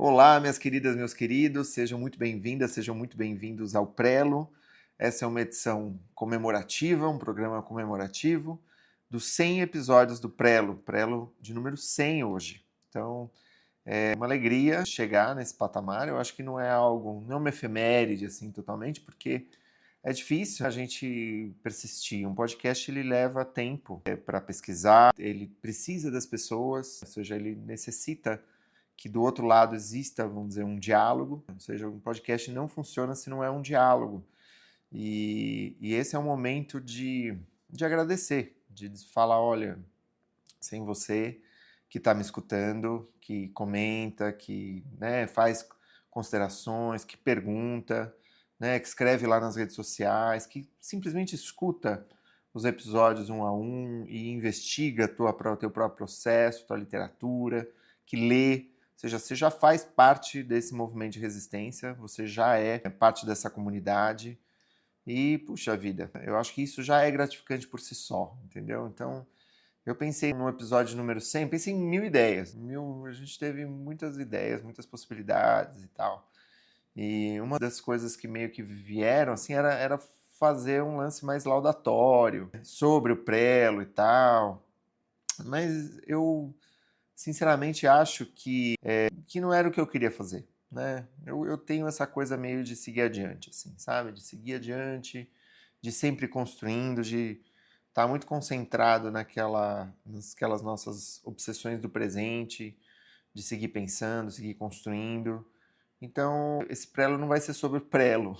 Olá, minhas queridas, meus queridos, sejam muito bem-vindas, sejam muito bem-vindos ao Prelo. Essa é uma edição comemorativa, um programa comemorativo dos 100 episódios do Prelo de número 100 hoje. Então, é uma alegria chegar nesse patamar. Eu acho que não é uma efeméride assim totalmente, porque é difícil a gente persistir. Um podcast ele leva tempo para pesquisar, ele precisa das pessoas, ou seja, ele necessita que do outro lado exista, vamos dizer, um diálogo, ou seja, um podcast não funciona se não é um diálogo. E esse é o momento de agradecer, de falar, olha, sem você que está me escutando, que comenta, que faz considerações, que pergunta, que escreve lá nas redes sociais, que simplesmente escuta os episódios um a um e investiga o teu próprio processo, tua literatura, que lê. Ou seja, você já faz parte desse movimento de resistência, você já é parte dessa comunidade e, puxa vida, eu acho que isso já é gratificante por si só, entendeu? Então, eu pensei no episódio número 100, pensei em 1000 ideias. A gente teve muitas ideias, muitas possibilidades e tal. E uma das coisas que meio que vieram, assim, era fazer um lance mais laudatório sobre o prelo e tal. Mas eu sinceramente acho que não era o que eu queria fazer, né? Eu tenho essa coisa meio de seguir adiante, assim, sabe? De seguir adiante, de sempre construindo, de estar muito concentrado nasquelas nossas obsessões do presente, de seguir pensando, seguir construindo. Então, esse prelo não vai ser sobre o prelo,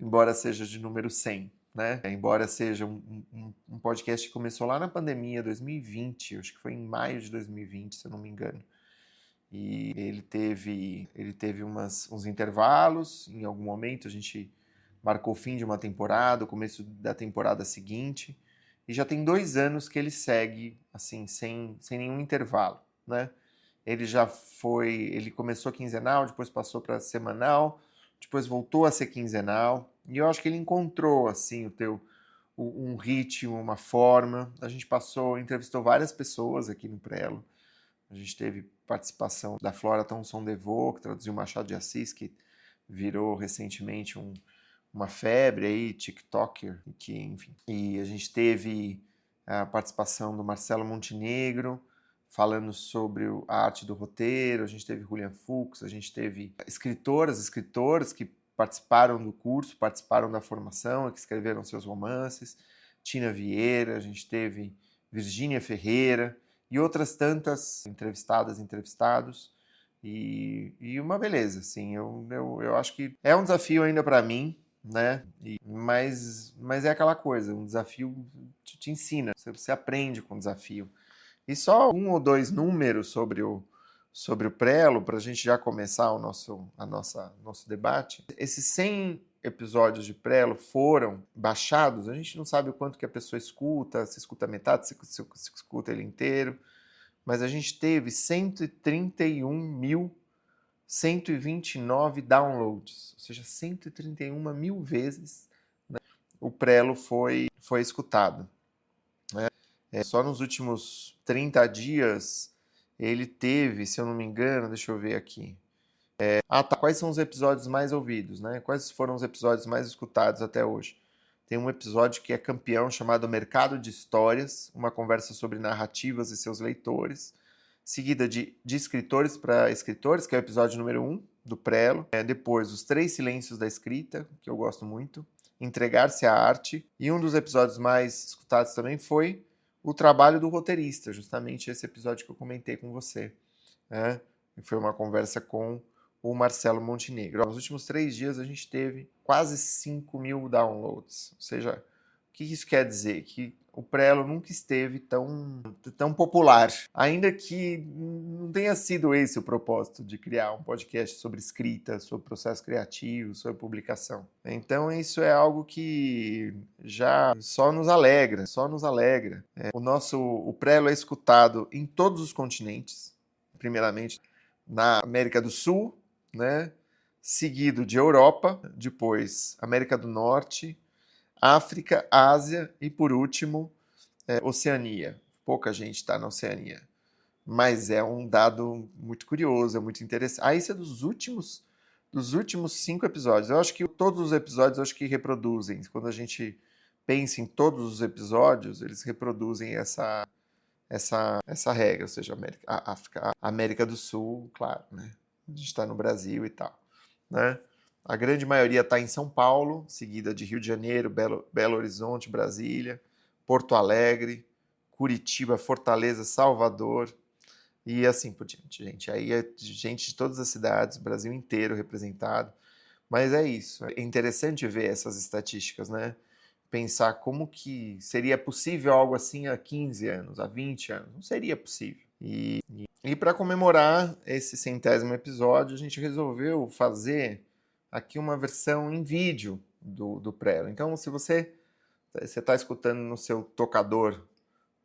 embora seja de número 100. Né? Embora seja um podcast que começou lá na pandemia, 2020, acho que foi em maio de 2020, se eu não me engano. E ele teve uns intervalos, em algum momento a gente marcou o fim de uma temporada, o começo da temporada seguinte, e já tem 2 anos que ele segue, assim, sem nenhum intervalo, né? Ele começou quinzenal, depois passou para semanal, depois voltou a ser quinzenal, e eu acho que ele encontrou, assim, um ritmo, uma forma. A gente entrevistou várias pessoas aqui no Prelo. A gente teve participação da Flora Thomson DeVoe, que traduziu Machado de Assis, que virou recentemente uma febre aí, TikToker, enfim. E a gente teve a participação do Marcelo Montenegro, falando sobre a arte do roteiro. A gente teve Julian Fuchs, a gente teve escritores que participaram do curso, participaram da formação, que escreveram seus romances. Tina Vieira, a gente teve Virgínia Ferreira e outras tantas entrevistados. E uma beleza, assim, eu acho que é um desafio ainda para mim, né? Mas é aquela coisa, um desafio te ensina, você aprende com o desafio. E só 1 ou 2 números sobre o Prelo, para a gente já começar o nosso debate. Esses 100 episódios de Prelo foram baixados, a gente não sabe o quanto que a pessoa escuta, se escuta metade, se escuta ele inteiro, mas a gente teve 131.129 downloads, ou seja, 131 mil vezes, né, o Prelo foi escutado. Só nos últimos 30 dias ele teve, se eu não me engano, deixa eu ver aqui. Quais são os episódios mais ouvidos, né? Quais foram os episódios mais escutados até hoje? Tem um episódio que é campeão chamado Mercado de Histórias, uma conversa sobre narrativas e seus leitores, seguida de escritores para escritores, que é o episódio número 1 do Prelo. Depois, Os 3 Silêncios da Escrita, que eu gosto muito, Entregar-se à Arte, e um dos episódios mais escutados também foi o trabalho do roteirista, justamente esse episódio que eu comentei com você. Né? Foi uma conversa com o Marcelo Montenegro. Nos últimos 3 dias a gente teve quase 5.000 downloads. Ou seja, o que isso quer dizer? Que o Prelo nunca esteve tão popular. Ainda que não tenha sido esse o propósito de criar um podcast sobre escrita, sobre processo criativo, sobre publicação. Então isso é algo que já só nos alegra. O Prelo é escutado em todos os continentes, primeiramente na América do Sul, né? Seguido de Europa, depois América do Norte, África, Ásia e, por último, Oceania. Pouca gente está na Oceania. mas é um dado muito curioso, é muito interessante. Isso é dos últimos 5 episódios. Eu acho que todos os episódios eu acho que reproduzem. Quando a gente pensa em todos os episódios, eles reproduzem essa regra, ou seja, África, América do Sul, claro, né? A gente está no Brasil e tal, né? A grande maioria está em São Paulo, seguida de Rio de Janeiro, Belo Horizonte, Brasília, Porto Alegre, Curitiba, Fortaleza, Salvador e assim por diante, gente. Aí é gente de todas as cidades, Brasil inteiro representado. Mas é isso. É interessante ver essas estatísticas, né? Pensar como que seria possível algo assim há 15 anos, há 20 anos. Não seria possível. E para comemorar esse 100º episódio, a gente resolveu fazer aqui uma versão em vídeo do Prelo. Então, se você está escutando no seu tocador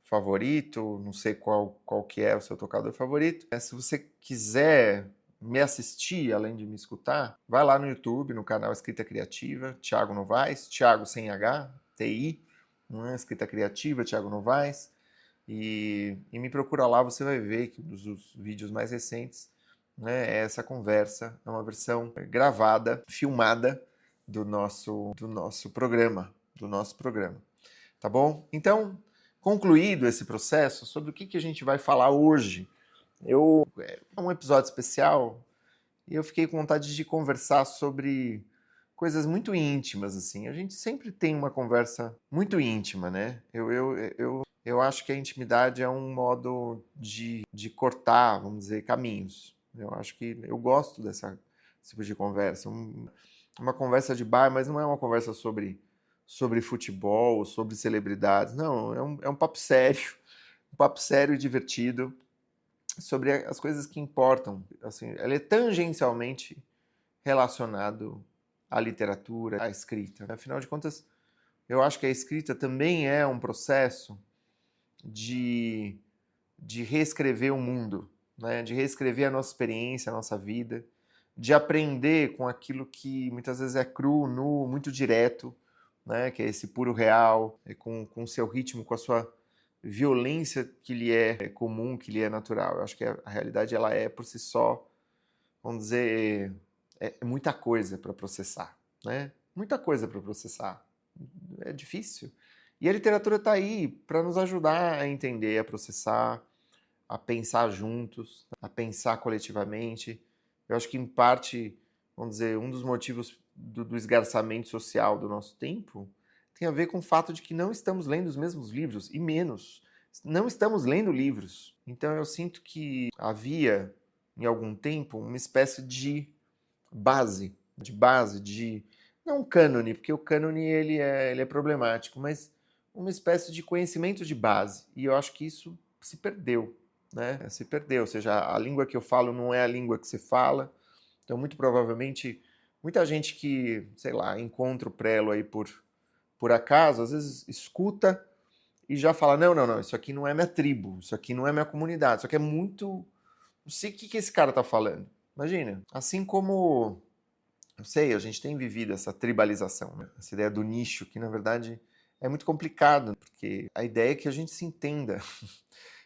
favorito, não sei qual que é o seu tocador favorito, se você quiser me assistir, além de me escutar, vai lá no YouTube, no canal Escrita Criativa, Thiago Novaes, Thiago sem H, TI, não é? Escrita Criativa, Thiago Novaes, e me procura lá, você vai ver que um dos vídeos mais recentes, né, é essa conversa, é uma versão gravada, filmada do nosso programa, tá bom? Então, concluído esse processo, sobre o que a gente vai falar hoje, é um episódio especial e eu fiquei com vontade de conversar sobre coisas muito íntimas, assim. A gente sempre tem uma conversa muito íntima, né? Eu acho que a intimidade é um modo de cortar, vamos dizer, caminhos. Eu acho que eu gosto desse tipo de conversa. Uma conversa de bar, mas não é uma conversa sobre futebol, sobre celebridades. Não, é um papo sério. Um papo sério e divertido sobre as coisas que importam. Assim, ela é tangencialmente relacionado à literatura, à escrita. Afinal de contas, eu acho que a escrita também é um processo de reescrever o mundo, né? De reescrever a nossa experiência, a nossa vida, de aprender com aquilo que muitas vezes é cru, nu, muito direto, né? Que é esse puro real, com o seu ritmo, com a sua violência que lhe é comum, que lhe é natural. Eu acho que a realidade ela é por si só, vamos dizer, é muita coisa para processar, né? Muita coisa para processar. É difícil. E a literatura está aí para nos ajudar a entender, a processar, a pensar juntos, a pensar coletivamente. Eu acho que, em parte, vamos dizer, um dos motivos do esgarçamento social do nosso tempo tem a ver com o fato de que não estamos lendo os mesmos livros, e menos, não estamos lendo livros. Então eu sinto que havia, em algum tempo, uma espécie de base, não um cânone, porque o cânone ele é problemático, mas uma espécie de conhecimento de base. E eu acho que isso se perdeu, né? Se perdeu, ou seja, a língua que eu falo não é a língua que você fala. Então, muito provavelmente, muita gente que, sei lá, encontra o Prelo aí por acaso, às vezes escuta e já fala, não, isso aqui não é minha tribo, isso aqui não é minha comunidade, isso aqui é muito... Não sei o que esse cara tá falando. Imagina, assim como, eu sei, a gente tem vivido essa tribalização, né? Essa ideia do nicho, que na verdade é muito complicado, porque a ideia é que a gente se entenda,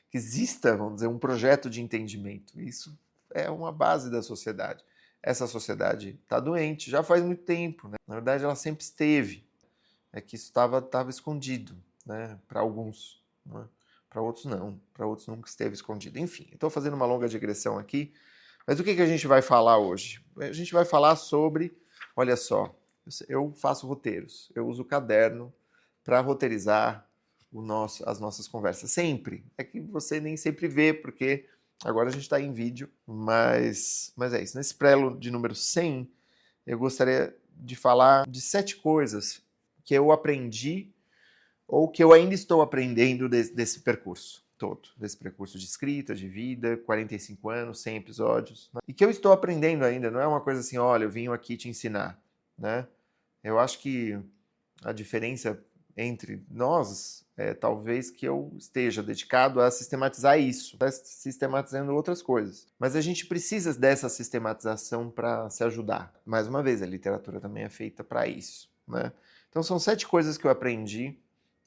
que exista, vamos dizer, um projeto de entendimento. Isso é uma base da sociedade. Essa sociedade está doente, já faz muito tempo, né? Na verdade, ela sempre esteve. É que isso estava escondido, né? Para alguns, né? Para outros não, para outros nunca esteve escondido. Enfim, estou fazendo uma longa digressão aqui, mas o que a gente vai falar hoje? A gente vai falar sobre, olha só, eu faço roteiros, eu uso o caderno para roteirizar as nossas conversas. Sempre. É que você nem sempre vê, porque agora a gente está em vídeo, mas é isso. Nesse prelo de número 100, eu gostaria de falar de 7 coisas que eu aprendi ou que eu ainda estou aprendendo desse percurso todo, desse percurso de escrita, de vida, 45 anos, 100 episódios, né? E que eu estou aprendendo ainda, não é uma coisa assim, olha, eu vim aqui te ensinar, né? Eu acho que a diferença entre nós é talvez que eu esteja dedicado a sistematizar isso, sistematizando outras coisas. Mas a gente precisa dessa sistematização para se ajudar. Mais uma vez, a literatura também é feita para isso, né? Então são 7 coisas que eu aprendi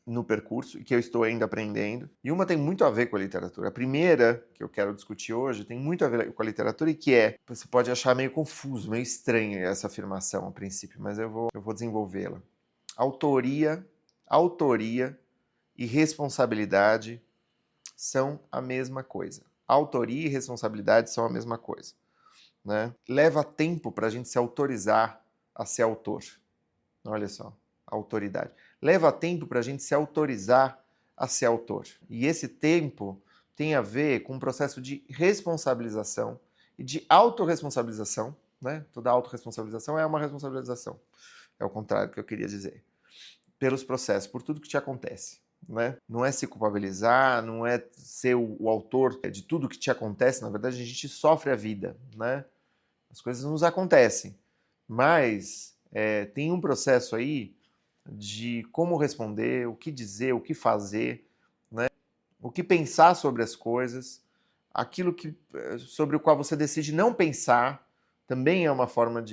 no percurso e que eu estou ainda aprendendo. E uma tem muito a ver com a literatura. A primeira que eu quero discutir hoje tem muito a ver com a literatura e que é, você pode achar meio confuso, meio estranha essa afirmação a princípio, mas eu vou desenvolvê-la. Autoria e responsabilidade são a mesma coisa. Autoria e responsabilidade são a mesma coisa, né? Leva tempo para a gente se autorizar a ser autor. Olha só, autoridade. Leva tempo para a gente se autorizar a ser autor. E esse tempo tem a ver com um processo de responsabilização e de autorresponsabilização, né? Toda autorresponsabilização é uma responsabilização. É o contrário que eu queria dizer. Pelos processos, por tudo que te acontece. Né? Não é se culpabilizar, não é ser o autor de tudo que te acontece. Na verdade, a gente sofre a vida. Né? As coisas nos acontecem. Mas tem um processo aí de como responder, o que dizer, o que fazer, né? O que pensar sobre as coisas, aquilo sobre o qual você decide não pensar, também é uma forma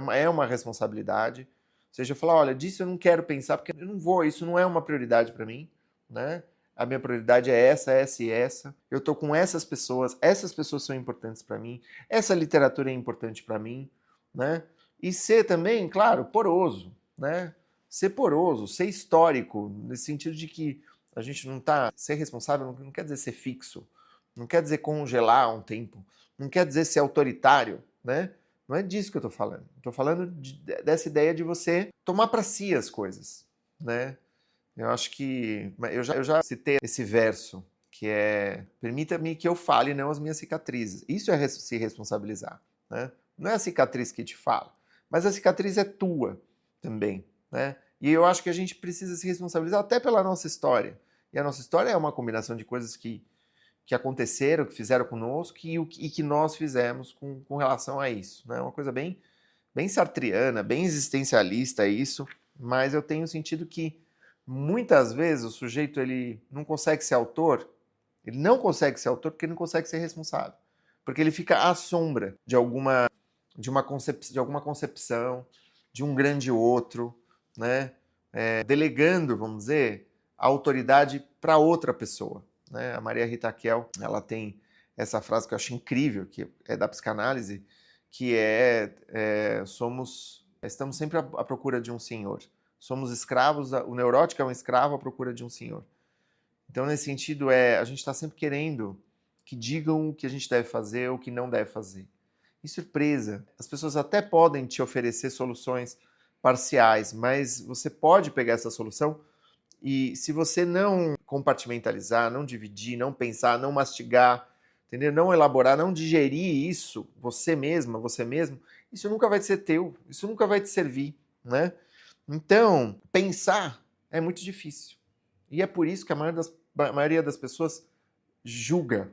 é uma responsabilidade. Ou seja, eu falar, olha, disso eu não quero pensar, porque eu não vou, isso não é uma prioridade para mim, né? A minha prioridade é essa e essa. Eu estou com essas pessoas são importantes para mim, essa literatura é importante para mim, né? E ser também, claro, poroso, né? Ser poroso, ser histórico, nesse sentido de que a gente não está... Ser responsável não quer dizer ser fixo, não quer dizer congelar um tempo, não quer dizer ser autoritário, né? Não é disso que eu estou falando. Estou falando dessa ideia de você tomar para si as coisas, né? Eu acho que... Eu já citei esse verso, que é: permita-me que eu fale, não as minhas cicatrizes. Isso é se responsabilizar, né? Não é a cicatriz que te fala, mas a cicatriz é tua também, né? E eu acho que a gente precisa se responsabilizar até pela nossa história. E a nossa história é uma combinação de coisas que aconteceram, que fizeram conosco e que nós fizemos com relação a isso. Né? Uma coisa bem sartriana, bem existencialista isso, mas eu tenho sentido que muitas vezes o sujeito ele não consegue ser autor, ele não consegue ser autor porque ele não consegue ser responsável. Porque ele fica à sombra de alguma concepção, de um grande outro, né? Delegando, vamos dizer, a autoridade para outra pessoa. Né? A Maria Rita Kell, ela tem essa frase que eu acho incrível, que é da psicanálise, que estamos sempre à procura de um senhor. Somos escravos, o neurótico é um escravo à procura de um senhor. Então, nesse sentido, a gente está sempre querendo que digam o que a gente deve fazer ou o que não deve fazer. E surpresa, as pessoas até podem te oferecer soluções parciais, mas você pode pegar essa solução e, se você não compartimentalizar, não dividir, não pensar, não mastigar, entendeu? Não elaborar, não digerir isso, você mesma, você mesmo, isso nunca vai ser teu, isso nunca vai te servir, né? Então, pensar é muito difícil. E é por isso que a maioria das pessoas julga,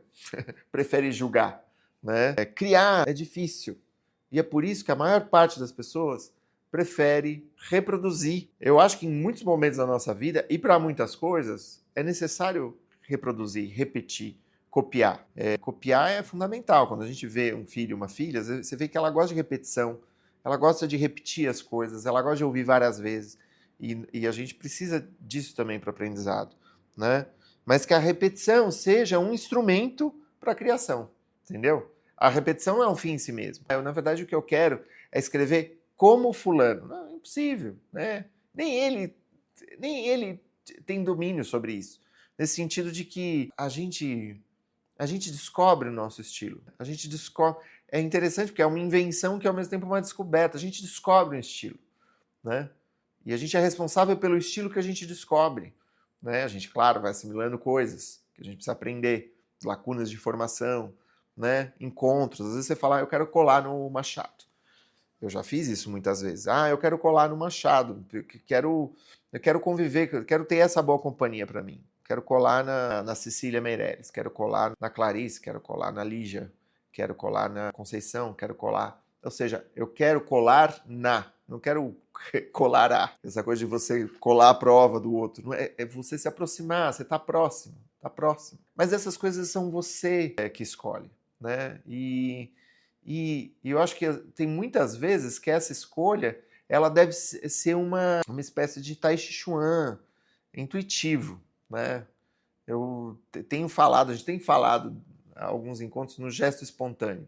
prefere julgar, né? Criar é difícil. E é por isso que a maior parte das pessoas prefere reproduzir. Eu acho que em muitos momentos da nossa vida, e para muitas coisas, é necessário reproduzir, repetir, copiar. Copiar é fundamental. Quando a gente vê um filho, uma filha, você vê que ela gosta de repetição, ela gosta de repetir as coisas, ela gosta de ouvir várias vezes. E a gente precisa disso também para o aprendizado, né? Mas que a repetição seja um instrumento para a criação, entendeu? A repetição não é um fim em si mesmo. Na verdade, o que eu quero é escrever como fulano. Não, é impossível, né? Nem ele tem domínio sobre isso. Nesse sentido de que a gente descobre o nosso estilo. A gente descobre... É interessante porque é uma invenção que ao mesmo tempo é uma descoberta. A gente descobre um estilo, né? E a gente é responsável pelo estilo que a gente descobre. Né? A gente, claro, vai assimilando coisas que a gente precisa aprender, lacunas de formação, né? Encontros. Às vezes você fala, eu quero colar no Machado. Eu já fiz isso muitas vezes. Eu quero colar no Machado, eu quero conviver, eu quero ter essa boa companhia para mim. Quero colar na Cecília Meirelles, quero colar na Clarice, quero colar na Lígia, quero colar na Conceição, quero colar... Ou seja, eu quero colar não quero colar a. Essa coisa de você colar a prova do outro. Não é você se aproximar, você está próximo, tá próximo. Mas essas coisas são você que escolhe, né? E eu acho que tem muitas vezes que essa escolha ela deve ser uma espécie de Tai Chi Chuan, intuitivo, né? A gente tem falado em alguns encontros no gesto espontâneo.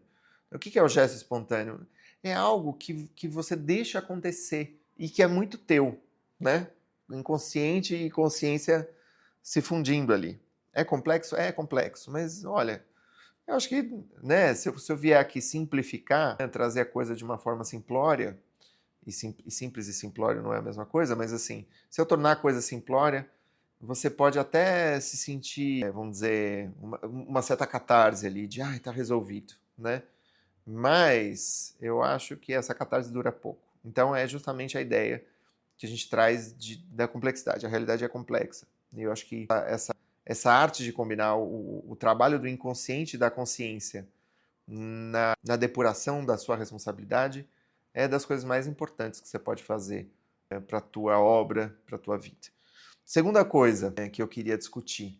O que é o gesto espontâneo? É algo que você deixa acontecer e que é muito teu, né? Inconsciente e consciência se fundindo ali. É complexo? É complexo, mas olha, eu acho que, né, se eu vier aqui simplificar, né, trazer a coisa de uma forma simplória, e simples e simplório não é a mesma coisa, mas assim, se eu tornar a coisa simplória, você pode até se sentir, vamos dizer, uma certa catarse ali, de, tá resolvido, né? Mas eu acho que essa catarse dura pouco. Então é justamente a ideia que a gente traz da complexidade. A realidade é complexa. E eu acho que essa arte de combinar o trabalho do inconsciente e da consciência na depuração da sua responsabilidade é das coisas mais importantes que você pode fazer para a tua obra, para a tua vida. Segunda coisa que eu queria discutir,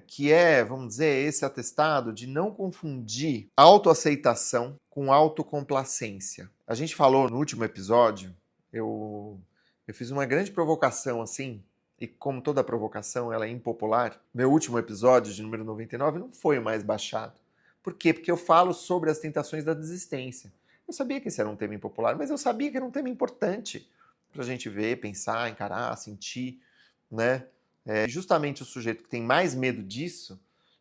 que é, vamos dizer, esse atestado de não confundir autoaceitação com autocomplacência. A gente falou no último episódio, eu fiz uma grande provocação assim, e como toda provocação ela é impopular, meu último episódio de número 99 não foi o mais baixado. Por quê? Porque eu falo sobre as tentações da desistência. Eu sabia que esse era um tema impopular, mas eu sabia que era um tema importante para a gente ver, pensar, encarar, sentir, né? Justamente o sujeito que tem mais medo disso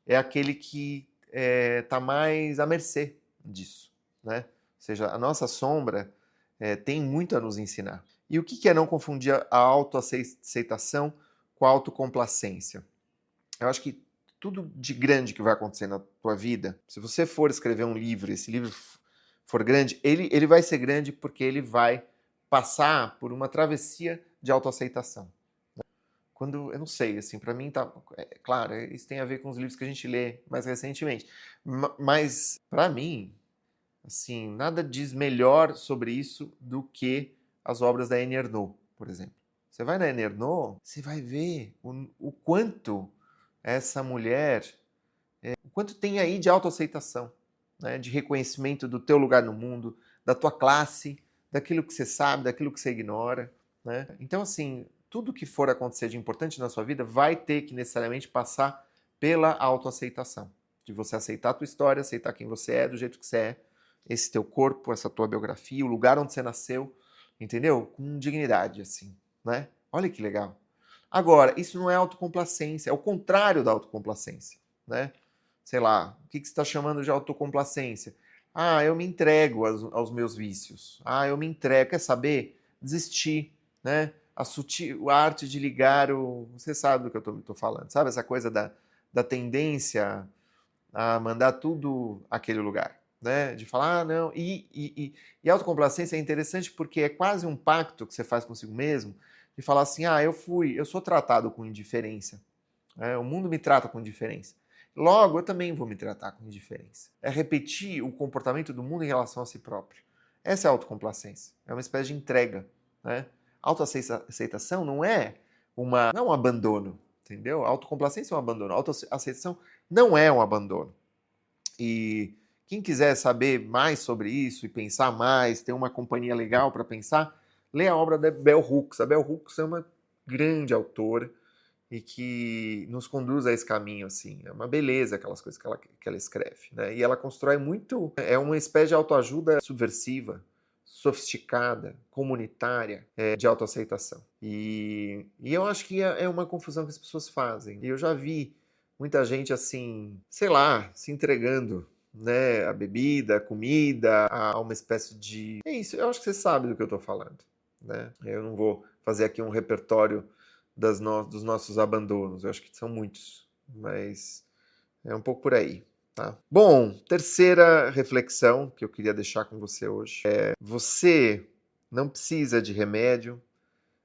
é aquele que está mais à mercê disso, né? Ou seja, a nossa sombra tem muito a nos ensinar. E o que é não confundir a autoaceitação com a autocomplacência? Eu acho que tudo de grande que vai acontecer na tua vida, se você for escrever um livro, esse livro for grande, ele vai ser grande porque ele vai passar por uma travessia de autoaceitação. Quando, eu não sei, assim, para mim tá, claro, isso tem a ver com os livros que a gente lê mais recentemente, mas para mim, assim, nada diz melhor sobre isso do que as obras da Annie Ernaux, por exemplo. Você vai na Annie Ernaux, você vai ver o quanto essa mulher, o quanto tem aí de autoaceitação, né, de reconhecimento do teu lugar no mundo, da tua classe, daquilo que você sabe, daquilo que você ignora, né? Então, assim, tudo que for acontecer de importante na sua vida vai ter que necessariamente passar pela autoaceitação. De você aceitar a tua história, aceitar quem você é, do jeito que você é, esse teu corpo, essa tua biografia, o lugar onde você nasceu, entendeu? Com dignidade, assim, né? Olha que legal. Agora, isso não é autocomplacência, é o contrário da autocomplacência, né? Sei lá, o que você está chamando de autocomplacência? Eu me entrego aos meus vícios. Eu me entrego, quer saber? Desistir, né? A arte de ligar Você sabe do que eu estou falando, sabe? Essa coisa da tendência a mandar tudo àquele lugar, né? De falar, não. E autocomplacência é interessante porque é quase um pacto que você faz consigo mesmo de falar assim, eu sou tratado com indiferença. O mundo me trata com indiferença. Logo, eu também vou me tratar com indiferença. É repetir o comportamento do mundo em relação a si próprio. Essa é a autocomplacência. É uma espécie de entrega, né? Autoaceitação não é um abandono, entendeu? Autocomplacência é um abandono. Autoaceitação não é um abandono. E quem quiser saber mais sobre isso e pensar mais, ter uma companhia legal para pensar, lê a obra da Bell Hooks. A Bell Hooks é uma grande autora e que nos conduz a esse caminho, assim. É uma beleza aquelas coisas que ela escreve, né? E ela constrói muito... É uma espécie de autoajuda subversiva, sofisticada, comunitária, de autoaceitação. E eu acho que é uma confusão que as pessoas fazem. E eu já vi muita gente, assim, sei lá, se entregando, né, a bebida, a comida, a uma espécie de... É isso, eu acho que você sabe do que eu estou falando, né? Eu não vou fazer aqui um repertório dos nossos abandonos, eu acho que são muitos, mas é um pouco por aí, tá? Bom, terceira reflexão que eu queria deixar com você hoje é: você não precisa de remédio,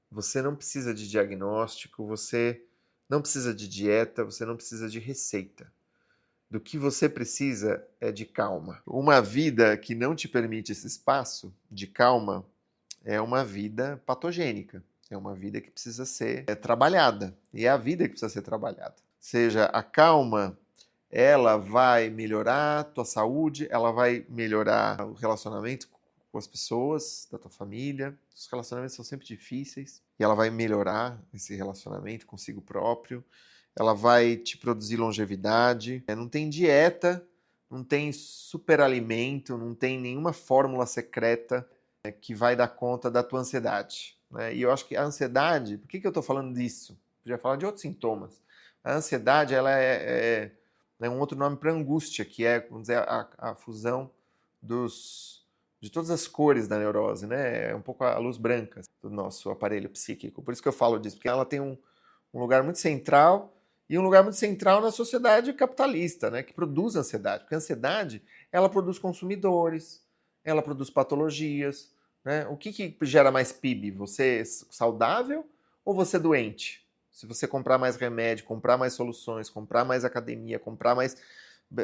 você não precisa de diagnóstico, você não precisa de dieta, você não precisa de receita. Do que você precisa é de calma. Uma vida que não te permite esse espaço de calma é uma vida patogênica. É uma vida que precisa ser trabalhada. E é a vida que precisa ser trabalhada. Ou seja, a calma, ela vai melhorar a tua saúde, ela vai melhorar o relacionamento com as pessoas da tua família. Os relacionamentos são sempre difíceis e ela vai melhorar esse relacionamento consigo próprio. Ela vai te produzir longevidade. Não tem dieta, não tem superalimento, não tem nenhuma fórmula secreta que vai dar conta da tua ansiedade. Né? E eu acho que a ansiedade, por que eu estou falando disso? Podia falar de outros sintomas. A ansiedade ela é um outro nome para angústia, que é, vamos dizer, a fusão de todas as cores da neurose, né? É um pouco a luz branca do nosso aparelho psíquico. Por isso que eu falo disso, porque ela tem um lugar muito central e um lugar muito central na sociedade capitalista, né? Que produz ansiedade. Porque a ansiedade, ela produz consumidores, ela produz patologias, né? O que gera mais PIB? Você saudável ou você doente? Se você comprar mais remédio, comprar mais soluções, comprar mais academia, comprar mais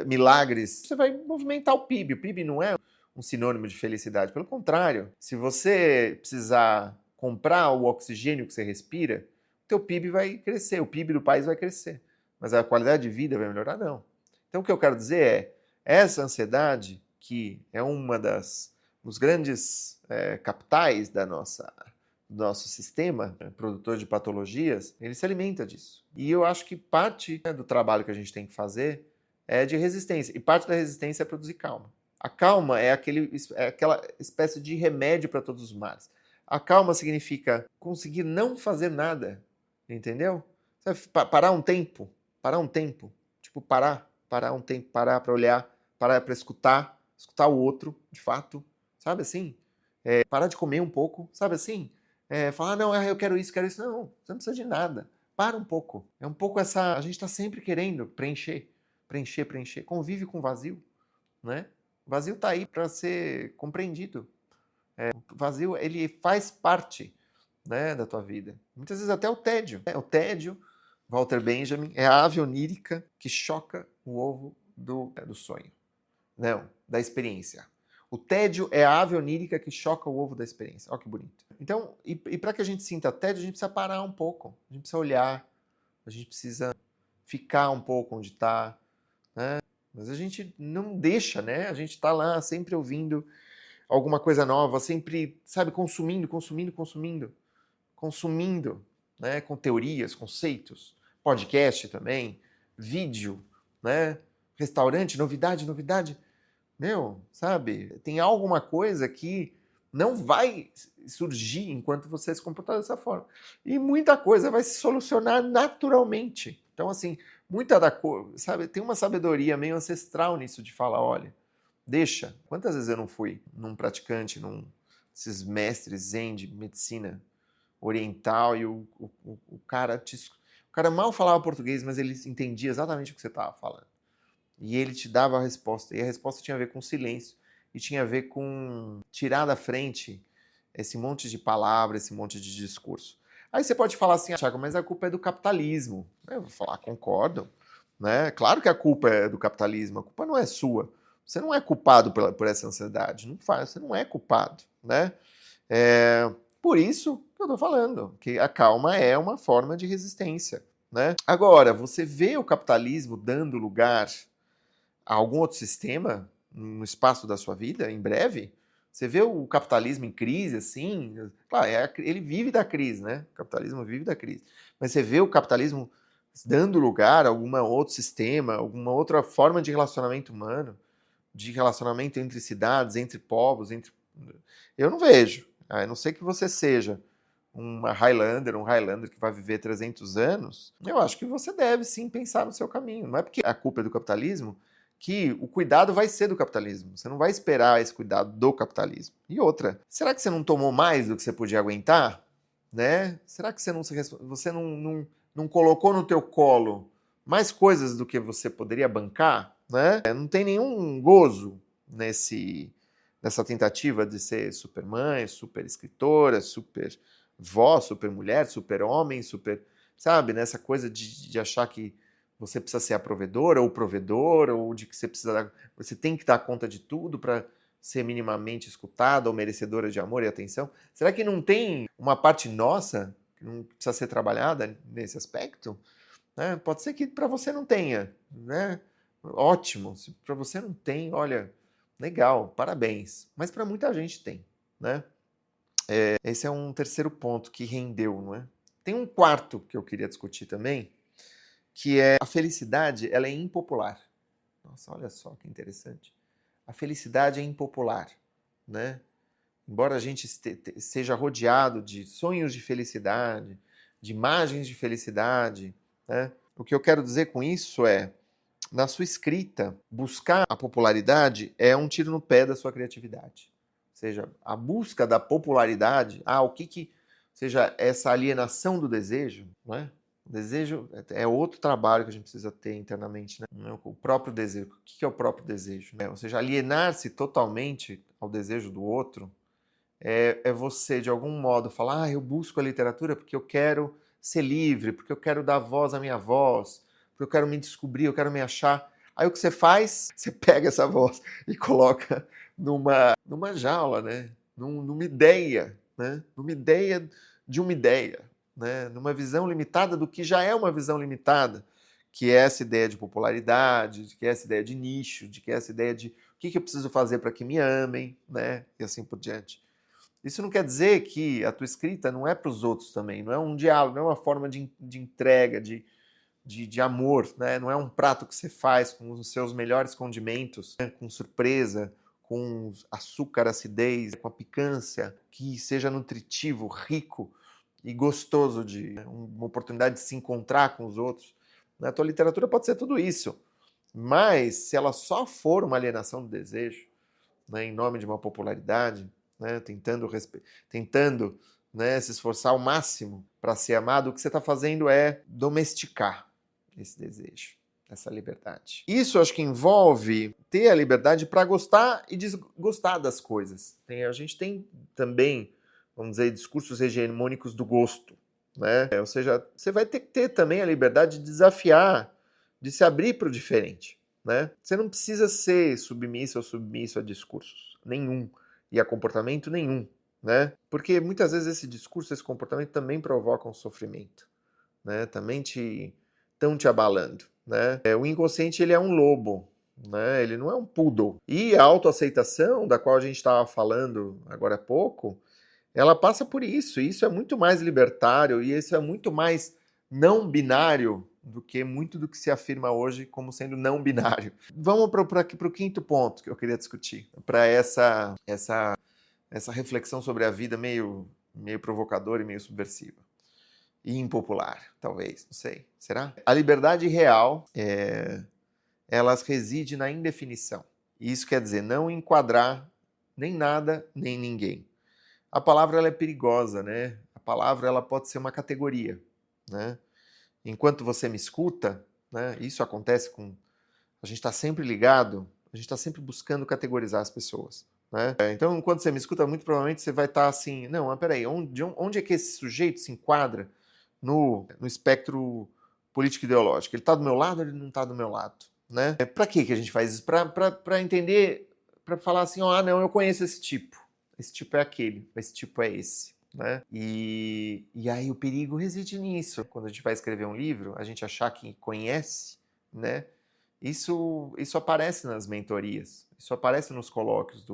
milagres, você vai movimentar o PIB. O PIB não é um sinônimo de felicidade. Pelo contrário, se você precisar comprar o oxigênio que você respira, o teu PIB vai crescer, o PIB do país vai crescer. Mas a qualidade de vida vai melhorar? Não. Então o que eu quero dizer é, essa ansiedade, que é uma dos grandes capitais do nosso sistema, produtor de patologias, ele se alimenta disso. E eu acho que parte do trabalho que a gente tem que fazer é de resistência. E parte da resistência é produzir calma. A calma é aquela espécie de remédio para todos os males. A calma significa conseguir não fazer nada, entendeu? Parar um tempo, tipo parar um tempo, parar para olhar, parar para escutar o outro, de fato, sabe assim? Parar de comer um pouco, sabe assim? Falar, não, eu quero isso. Não, você não precisa de nada. Para um pouco. É um pouco essa... A gente está sempre querendo preencher. Convive com o vazio, né? O vazio está aí para ser compreendido. O vazio, ele faz parte, né, da tua vida. Muitas vezes até o tédio. O tédio, Walter Benjamin, é a ave onírica que choca o ovo do sonho. Não, da experiência. O tédio é a ave onírica que choca o ovo da experiência. Olha que bonito. Então, e para que a gente sinta tédio, a gente precisa parar um pouco. A gente precisa olhar. A gente precisa ficar um pouco onde está. Né? Mas a gente não deixa, né? A gente está lá sempre ouvindo alguma coisa nova, sempre, sabe, consumindo, né? Com teorias, conceitos, podcast também, vídeo, né? Restaurante, novidade. Meu, sabe? Tem alguma coisa que não vai surgir enquanto você se comportar dessa forma. E muita coisa vai se solucionar naturalmente. Então, assim, muita da coisa, sabe? Tem uma sabedoria meio ancestral nisso de falar, olha, deixa. Quantas vezes eu não fui num praticante, esses mestres zen de medicina oriental e o cara mal falava português, mas ele entendia exatamente o que você estava falando. E ele te dava a resposta. E a resposta tinha a ver com silêncio. E tinha a ver com tirar da frente esse monte de palavras, esse monte de discurso. Aí você pode falar assim, Thiago, mas a culpa é do capitalismo. Eu vou falar, concordo. Né? Claro que a culpa é do capitalismo. A culpa não é sua. Você não é culpado por essa ansiedade. Não faz, você não é culpado. Né? Por isso que eu estou falando, que a calma é uma forma de resistência. Né? Agora, você vê o capitalismo dando lugar a algum outro sistema no espaço da sua vida, em breve? Você vê o capitalismo em crise, assim? Claro, ele vive da crise, né? O capitalismo vive da crise. Mas você vê o capitalismo dando lugar a algum outro sistema, alguma outra forma de relacionamento humano, de relacionamento entre cidades, entre povos, Eu não vejo. A não ser que você seja um Highlander que vai viver 300 anos, eu acho que você deve sim pensar no seu caminho. Não é porque a culpa é do capitalismo que o cuidado vai ser do capitalismo. Você não vai esperar esse cuidado do capitalismo. E outra, será que você não tomou mais do que você podia aguentar? Né? Será que você não colocou no teu colo mais coisas do que você poderia bancar? Né? Não tem nenhum gozo nessa tentativa de ser super mãe, super escritora, super vó, super mulher, super homem, sabe? Nessa coisa de achar que você precisa ser a provedora ou provedor, ou de que você tem que dar conta de tudo para ser minimamente escutada ou merecedora de amor e atenção. Será que não tem uma parte nossa que não precisa ser trabalhada nesse aspecto? Né? Pode ser que para você não tenha, né? Ótimo. Se para você não tem, olha, Legal, parabéns. Mas para muita gente tem, né? Esse é um terceiro ponto que rendeu, não é? Tem um quarto que eu queria discutir também, que é a felicidade, ela é impopular. Nossa, olha só que interessante. A felicidade é impopular, né? Embora a gente seja rodeado de sonhos de felicidade, de imagens de felicidade, né? O que eu quero dizer com isso é, na sua escrita, buscar a popularidade é um tiro no pé da sua criatividade. Ou seja, a busca da popularidade, seja, essa alienação do desejo, não é? O desejo é outro trabalho que a gente precisa ter internamente, né? O próprio desejo. O que é o próprio desejo? Né? Ou seja, alienar-se totalmente ao desejo do outro é você, de algum modo, falar, eu busco a literatura porque eu quero ser livre, porque eu quero dar voz à minha voz, porque eu quero me descobrir, eu quero me achar. Aí o que você faz? Você pega essa voz e coloca numa jaula, né? Numa ideia, né? Numa ideia de uma ideia, né? Numa visão limitada do que já é uma visão limitada, que é essa ideia de popularidade, que é essa ideia de nicho, de que é essa ideia de o que eu preciso fazer para que me amem, né? E assim por diante. Isso não quer dizer que a tua escrita não é para os outros também, não é um diálogo, não é uma forma de entrega, de amor, né? Não é um prato que você faz com os seus melhores condimentos, né? Com surpresa, com açúcar, acidez, com a picância, que seja nutritivo, rico e gostoso, né? Uma oportunidade de se encontrar com os outros. A tua literatura pode ser tudo isso, mas se ela só for uma alienação do desejo, né, em nome de uma popularidade, né, tentando né, se esforçar ao máximo para ser amado, o que você está fazendo é domesticar esse desejo, essa liberdade. Isso acho que envolve ter a liberdade para gostar e desgostar das coisas. A gente tem também, vamos dizer, discursos hegemônicos do gosto, né? Ou seja, você vai ter que ter também a liberdade de desafiar, de se abrir para o diferente. Né? Você não precisa ser submisso ou submisso a discursos nenhum e a comportamento nenhum, né? Porque muitas vezes esse discurso, esse comportamento também provocam sofrimento, né? Também estão te abalando, né? O inconsciente ele é um lobo, né? Ele não é um poodle. E a autoaceitação, da qual a gente estava falando agora há pouco, ela passa por isso. E isso é muito mais libertário e isso é muito mais não binário do que muito do que se afirma hoje como sendo não binário. Vamos para o quinto ponto que eu queria discutir, para essa reflexão sobre a vida meio provocadora e meio subversiva. E impopular, talvez, não sei. Será? A liberdade real, ela reside na indefinição. Isso quer dizer não enquadrar nem nada, nem ninguém. A palavra ela é perigosa, né? A palavra ela pode ser uma categoria, né? Enquanto você me escuta, né, isso acontece com... A gente está sempre ligado, a gente está sempre buscando categorizar as pessoas. Né? Então, enquanto você me escuta, muito provavelmente você vai estar assim, não, mas peraí, onde é que esse sujeito se enquadra no espectro político-ideológico? Ele está do meu lado ou ele não está do meu lado? Né? Para que a gente faz isso? Para entender, para falar assim, não, eu conheço esse tipo é aquele, esse tipo é esse. Né? E aí o perigo reside nisso. Quando a gente vai escrever um livro, a gente achar que conhece, né? Isso aparece nas mentorias, isso aparece nos colóquios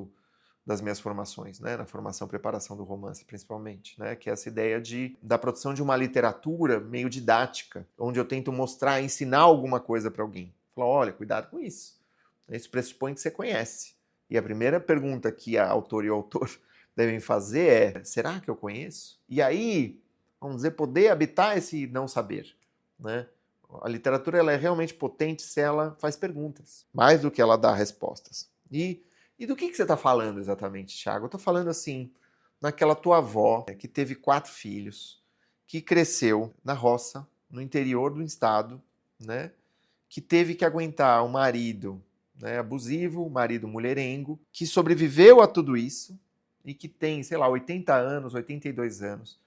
das minhas formações, né? Na formação e preparação do romance, principalmente, né? Que é essa ideia da produção de uma literatura meio didática, onde eu tento mostrar, ensinar alguma coisa para alguém. Falar, olha, cuidado com isso. Isso pressupõe que você conhece. E a primeira pergunta que a autora e o autor devem fazer é, será que eu conheço? E aí, vamos dizer, poder habitar esse não saber, né? A literatura ela é realmente potente se ela faz perguntas, mais do que ela dá respostas. E do que você está falando exatamente, Thiago? Eu estou falando assim, naquela tua avó que teve 4 filhos, que cresceu na roça, no interior do estado, né? Que teve que aguentar um marido, né, abusivo, um marido mulherengo, que sobreviveu a tudo isso, e que tem, sei lá, 80 anos, 82 anos,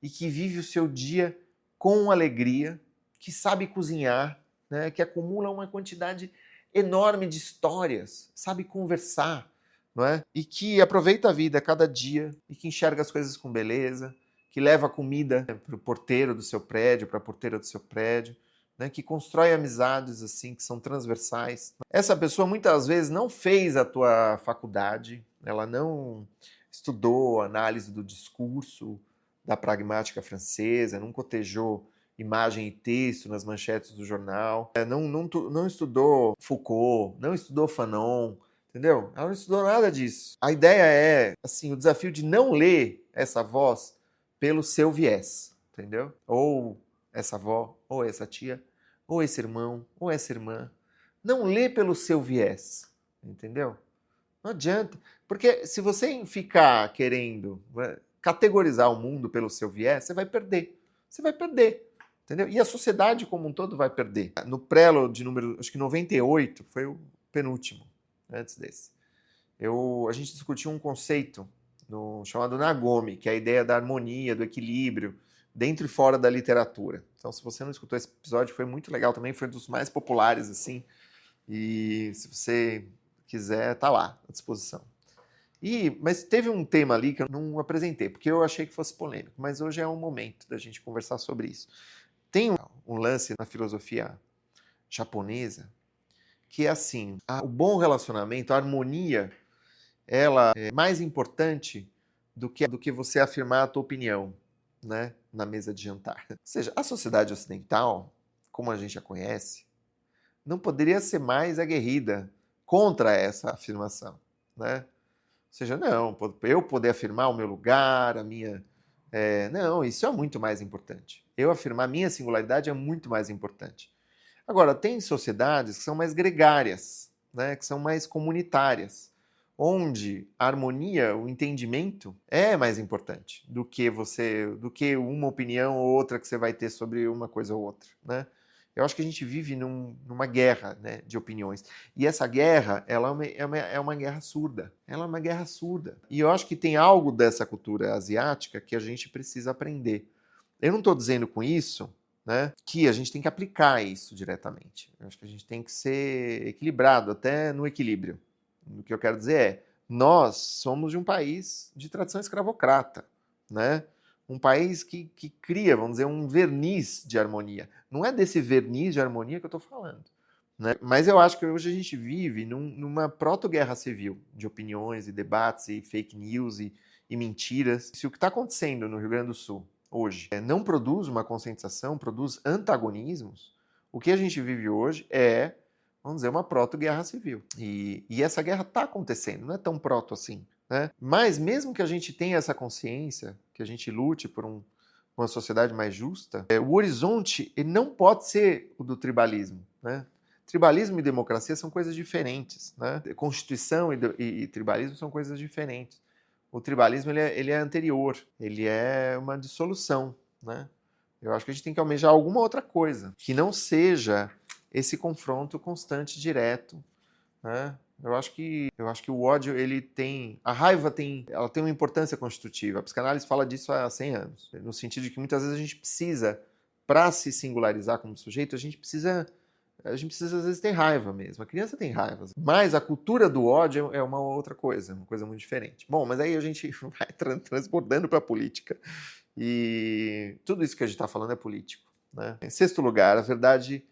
e que vive o seu dia com alegria, que sabe cozinhar, né, que acumula uma quantidade enorme de histórias, sabe conversar, não é? E que aproveita a vida a cada dia, e que enxerga as coisas com beleza, que leva comida para o porteiro do seu prédio, para a porteira do seu prédio, né, que constrói amizades assim que são transversais. Essa pessoa muitas vezes não fez a tua faculdade, ela não estudou análise do discurso da pragmática francesa, não cotejou imagem e texto nas manchetes do jornal, não estudou Foucault, não estudou Fanon, entendeu? Ela não estudou nada disso. A ideia é, assim, o desafio de não ler essa voz pelo seu viés, entendeu? Ou essa avó, ou essa tia, ou esse irmão, ou essa irmã. Não lê pelo seu viés, entendeu? Não adianta. Porque se você ficar querendo categorizar o mundo pelo seu viés, você vai perder. Você vai perder. Entendeu? E a sociedade como um todo vai perder. No Prelo de número, acho que 98, foi o penúltimo, antes desse. A gente discutiu um conceito chamado Nagomi, que é a ideia da harmonia, do equilíbrio, dentro e fora da literatura. Então, se você não escutou esse episódio, foi muito legal também, foi um dos mais populares, assim. E se você quiser, tá lá, à disposição. Mas teve um tema ali que eu não apresentei, porque eu achei que fosse polêmico, mas hoje é um momento da gente conversar sobre isso. Tem um lance na filosofia japonesa que é assim, o bom relacionamento, a harmonia, ela é mais importante do que você afirmar a tua opinião, né, na mesa de jantar. Ou seja, a sociedade ocidental, como a gente a conhece, não poderia ser mais aguerrida contra essa afirmação, né? Ou seja, não, eu poder afirmar o meu lugar, a minha... não, isso é muito mais importante. Eu afirmar minha singularidade é muito mais importante. Agora, tem sociedades que são mais gregárias, né, que são mais comunitárias, onde a harmonia, o entendimento é mais importante do que uma opinião ou outra que você vai ter sobre uma coisa ou outra, né? Eu acho que a gente vive numa guerra, né, de opiniões. E essa guerra, ela é uma guerra surda. Ela é uma guerra surda. E eu acho que tem algo dessa cultura asiática que a gente precisa aprender. Eu não estou dizendo com isso, né, que a gente tem que aplicar isso diretamente. Eu acho que a gente tem que ser equilibrado, até no equilíbrio. O que eu quero dizer é, nós somos de um país de tradição escravocrata, né? Um país que cria, vamos dizer, um verniz de harmonia. Não é desse verniz de harmonia que eu estou falando, né? Mas eu acho que hoje a gente vive numa proto-guerra civil de opiniões e debates e fake news e mentiras. Se o que está acontecendo no Rio Grande do Sul hoje não produz uma conscientização, produz antagonismos, o que a gente vive hoje é, vamos dizer, uma proto-guerra civil. E essa guerra está acontecendo, não é tão proto assim, né? Mas mesmo que a gente tenha essa consciência, que a gente lute por uma sociedade mais justa, o horizonte ele não pode ser o do tribalismo, né? Tribalismo e democracia são coisas diferentes, né? Constituição e tribalismo são coisas diferentes. O tribalismo ele é anterior, ele é uma dissolução, né? Eu acho que a gente tem que almejar alguma outra coisa, que não seja esse confronto constante, direto, né? Eu acho que o ódio, a raiva ela tem uma importância constitutiva. A psicanálise fala disso há 100 anos, no sentido de que muitas vezes a gente precisa, para se singularizar como sujeito, a gente precisa às vezes ter raiva mesmo. A criança tem raiva, mas a cultura do ódio é uma outra coisa, uma coisa muito diferente. Bom, mas aí a gente vai transbordando para a política. E tudo isso que a gente está falando é político, né? Em sexto lugar, a verdade,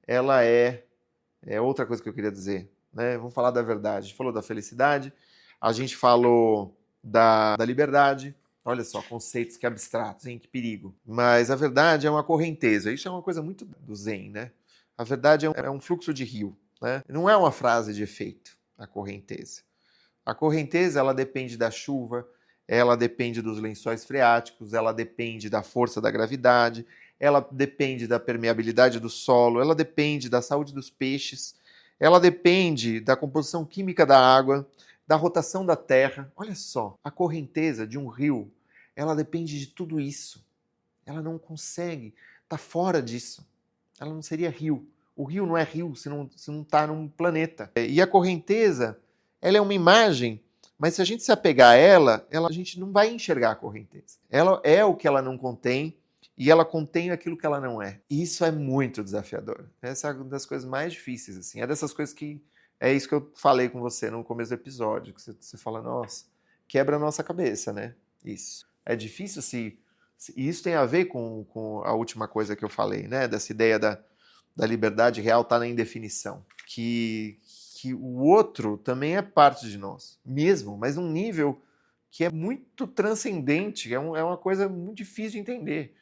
ela é outra coisa que eu queria dizer, né? Vamos falar da verdade. A gente falou da felicidade, a gente falou da liberdade. Olha só, conceitos que abstratos, hein? Que perigo. Mas a verdade é uma correnteza. Isso é uma coisa muito do Zen, né? A verdade é um fluxo de rio, né? Não é uma frase de efeito, a correnteza. A correnteza, ela depende da chuva, ela depende dos lençóis freáticos, ela depende da força da gravidade, ela depende da permeabilidade do solo, ela depende da saúde dos peixes, ela depende da composição química da água, da rotação da terra. Olha só, a correnteza de um rio, ela depende de tudo isso. Ela não consegue, está fora disso. Ela não seria rio. O rio não é rio se não está num planeta. E a correnteza, ela é uma imagem, mas se a gente se apegar a ela, a gente não vai enxergar a correnteza. Ela é o que ela não contém e ela contém aquilo que ela não é. E isso é muito desafiador. Essa é uma das coisas mais difíceis, assim. É dessas coisas que... É isso que eu falei com você no começo do episódio, que você fala, nossa, quebra a nossa cabeça, né? Isso. É difícil e isso tem a ver com a última coisa que eu falei, né? Dessa ideia da liberdade real está na indefinição. Que o outro também é parte de nós, mesmo, mas num nível que é muito transcendente, é uma coisa muito difícil de entender.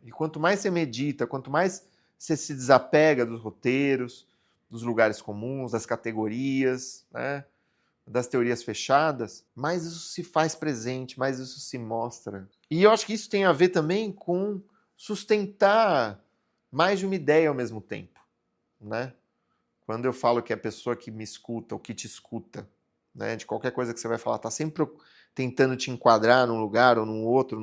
E quanto mais você medita, quanto mais você se desapega dos roteiros, dos lugares comuns, das categorias, né, das teorias fechadas, mais isso se faz presente, mais isso se mostra. E eu acho que isso tem a ver também com sustentar mais de uma ideia ao mesmo tempo, né? Quando eu falo que a pessoa que me escuta, ou que te escuta, né, de qualquer coisa que você vai falar, está sempre tentando te enquadrar num lugar, ou num outro,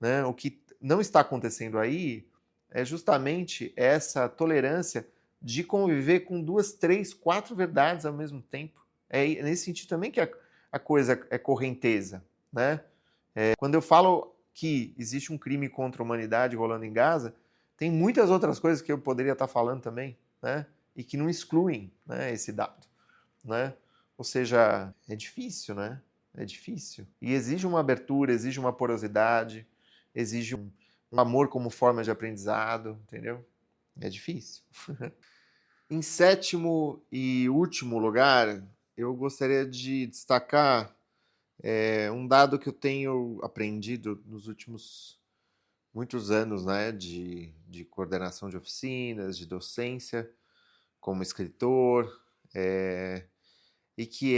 né, o que não está acontecendo aí é justamente essa tolerância de conviver com 2, 3, 4 verdades ao mesmo tempo. É nesse sentido também que a coisa é correnteza, né? Quando eu falo que existe um crime contra a humanidade rolando em Gaza, tem muitas outras coisas que eu poderia estar falando também, né? E que não excluem, né, esse dado, né? Ou seja, é difícil, né? É difícil. E exige uma abertura, exige uma porosidade, exige um amor como forma de aprendizado, entendeu? É difícil. Em sétimo e último lugar, eu gostaria de destacar um dado que eu tenho aprendido nos últimos muitos anos, né, de coordenação de oficinas, de docência, como escritor, e que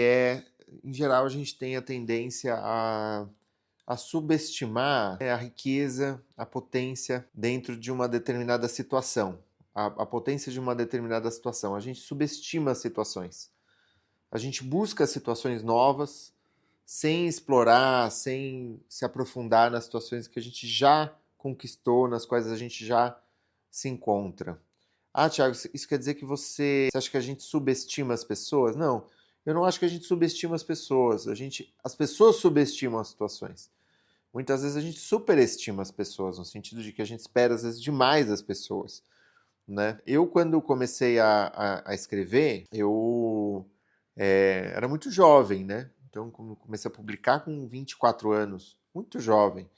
em geral, a gente tem a tendência a subestimar a riqueza, a potência dentro de uma determinada situação. A potência de uma determinada situação. A gente subestima as situações. A gente busca situações novas, sem explorar, sem se aprofundar nas situações que a gente já conquistou, nas quais a gente já se encontra. Ah, Thiago, isso quer dizer que você acha que a gente subestima as pessoas? Não, eu não acho que a gente subestima as pessoas. As pessoas subestimam as situações. Muitas vezes a gente superestima as pessoas, no sentido de que a gente espera, às vezes, demais das pessoas, né? Eu, quando comecei a escrever, eu era muito jovem, né? Então, comecei a publicar com 24 anos, muito jovem.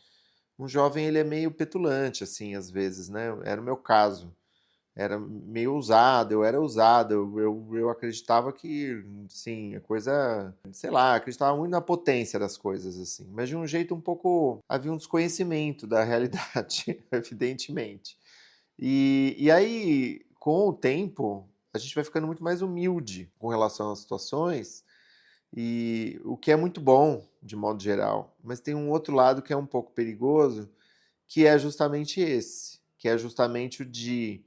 Um jovem, ele é meio petulante, assim, às vezes, né? Era o meu caso. Era meio ousado, eu era ousado, eu acreditava que, sim, a coisa, sei lá, acreditava muito na potência das coisas, assim, mas de um jeito um pouco, havia um desconhecimento da realidade, evidentemente. E aí, com o tempo, a gente vai ficando muito mais humilde com relação às situações, e o que é muito bom, de modo geral, mas tem um outro lado que é um pouco perigoso, que é justamente esse, que é justamente o de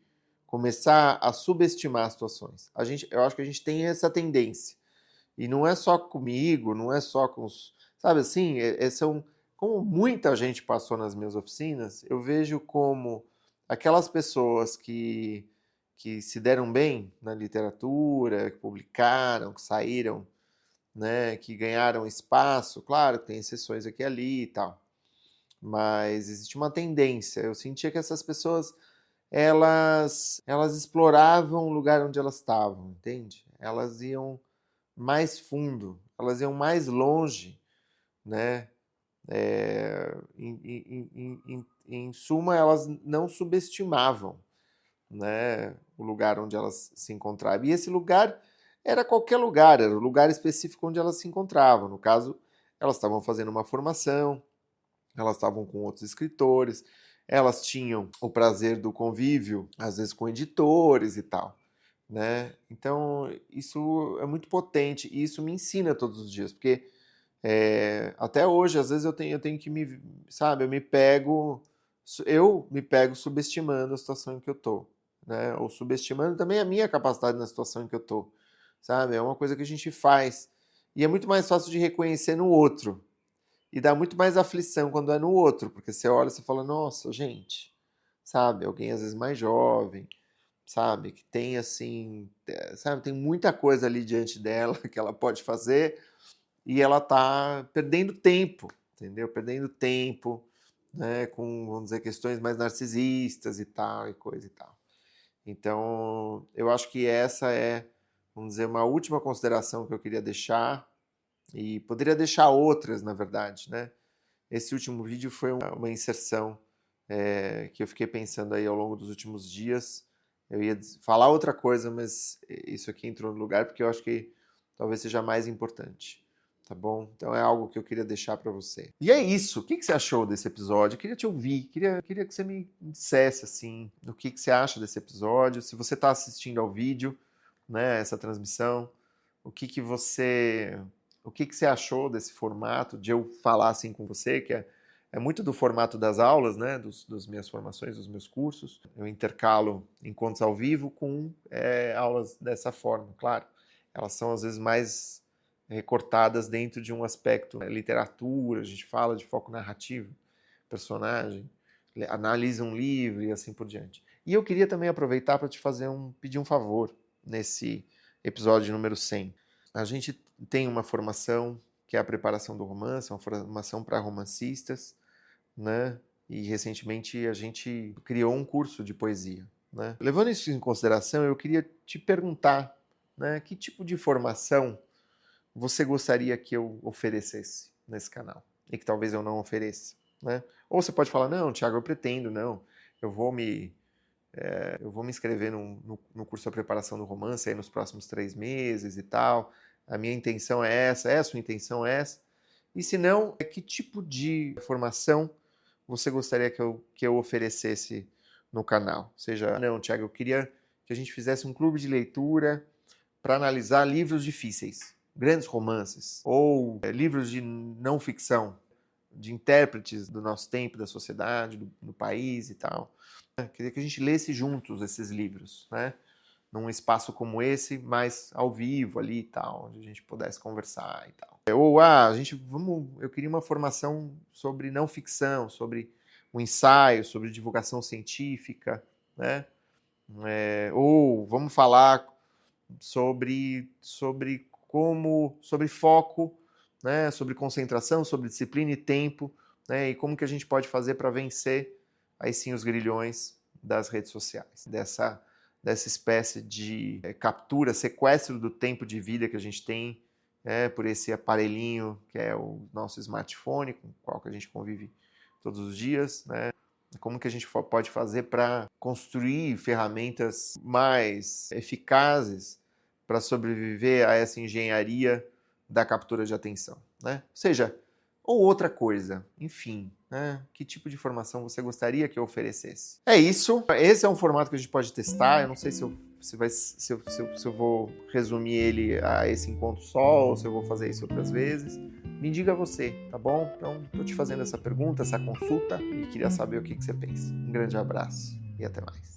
começar a subestimar as situações. Eu acho que a gente tem essa tendência. E não é só comigo, não é só com os... Sabe assim, como muita gente passou nas minhas oficinas, eu vejo como aquelas pessoas que se deram bem na literatura, que publicaram, que saíram, né, que ganharam espaço, claro, tem exceções aqui e ali e tal, mas existe uma tendência. Eu sentia que essas pessoas elas exploravam o lugar onde elas estavam, entende? Elas iam mais fundo, elas iam mais longe, né? Em suma, elas não subestimavam, né, o lugar onde elas se encontravam. E esse lugar era qualquer lugar, era o lugar específico onde elas se encontravam. No caso, elas estavam fazendo uma formação, elas estavam com outros escritores, elas tinham o prazer do convívio, às vezes com editores e tal, né? Então, isso é muito potente e isso me ensina todos os dias, porque até hoje, às vezes eu tenho que eu me pego subestimando a situação em que eu tô, né? Ou subestimando também a minha capacidade na situação em que eu tô, sabe? É uma coisa que a gente faz e é muito mais fácil de reconhecer no outro, e dá muito mais aflição quando é no outro, porque você olha e você fala, nossa, gente, sabe? Alguém às vezes mais jovem, sabe? Que tem assim, sabe? Tem muita coisa ali diante dela que ela pode fazer e ela tá perdendo tempo, entendeu? Perdendo tempo, né? Com, vamos dizer, questões mais narcisistas e tal, e coisa e tal. Então, eu acho que essa é, vamos dizer, uma última consideração que eu queria deixar, e poderia deixar outras, na verdade, né? Esse último vídeo foi uma inserção que eu fiquei pensando aí ao longo dos últimos dias, Eu ia falar outra coisa, mas isso aqui entrou no lugar porque eu acho que talvez seja mais importante. Tá bom? Então é algo que eu queria deixar para você. E é isso. O que você achou desse episódio? Eu queria te ouvir. Queria que você me dissesse, assim, o que você acha desse episódio. Se você está assistindo ao vídeo, né, essa transmissão, o que você achou desse formato, de eu falar assim com você, que é muito do formato das aulas, né, das minhas formações, dos meus cursos. Eu intercalo encontros ao vivo com aulas dessa forma, claro. Elas são, às vezes, mais recortadas dentro de um aspecto, né, literatura, a gente fala de foco narrativo, personagem, analisa um livro e assim por diante. E eu queria também aproveitar para te pedir um favor nesse episódio número 100. A gente tem uma formação que é a preparação do romance, uma formação para romancistas, né? E recentemente a gente criou um curso de poesia, né? Levando isso em consideração, eu queria te perguntar, né, que tipo de formação você gostaria que eu oferecesse nesse canal e que talvez eu não ofereça, né? Ou você pode falar, não, Thiago, eu pretendo, não, eu vou me inscrever no curso da preparação do romance aí nos próximos 3 meses e tal, a minha intenção é essa, a sua intenção é essa, e se não, que tipo de formação você gostaria que eu oferecesse no canal? Ou seja, não, Thiago, eu queria que a gente fizesse um clube de leitura para analisar livros difíceis, grandes romances, ou livros de não ficção, de intérpretes do nosso tempo, da sociedade, do país e tal. Queria que a gente lesse juntos esses livros, né? Num espaço como esse, mais ao vivo ali e tal, onde a gente pudesse conversar e tal. Ou, eu queria uma formação sobre não ficção, sobre o ensaio, sobre divulgação científica, né? Ou vamos falar sobre foco, né, sobre concentração, sobre disciplina e tempo, né, e como que a gente pode fazer para vencer aí sim os grilhões das redes sociais, dessa espécie de captura, sequestro do tempo de vida que a gente tem, por esse aparelhinho que é o nosso smartphone, com o qual que a gente convive todos os dias, né? Como que a gente pode fazer para construir ferramentas mais eficazes para sobreviver a essa engenharia da captura de atenção, né? Ou seja, ou outra coisa, enfim, né? Que tipo de formação você gostaria que eu oferecesse? É isso, esse é um formato que a gente pode testar, eu não sei se eu vou resumir ele a esse encontro só, ou se eu vou fazer isso outras vezes. Me diga você, tá bom? Então, estou te fazendo essa pergunta, essa consulta, e queria saber o que você pensa. Um grande abraço e até mais.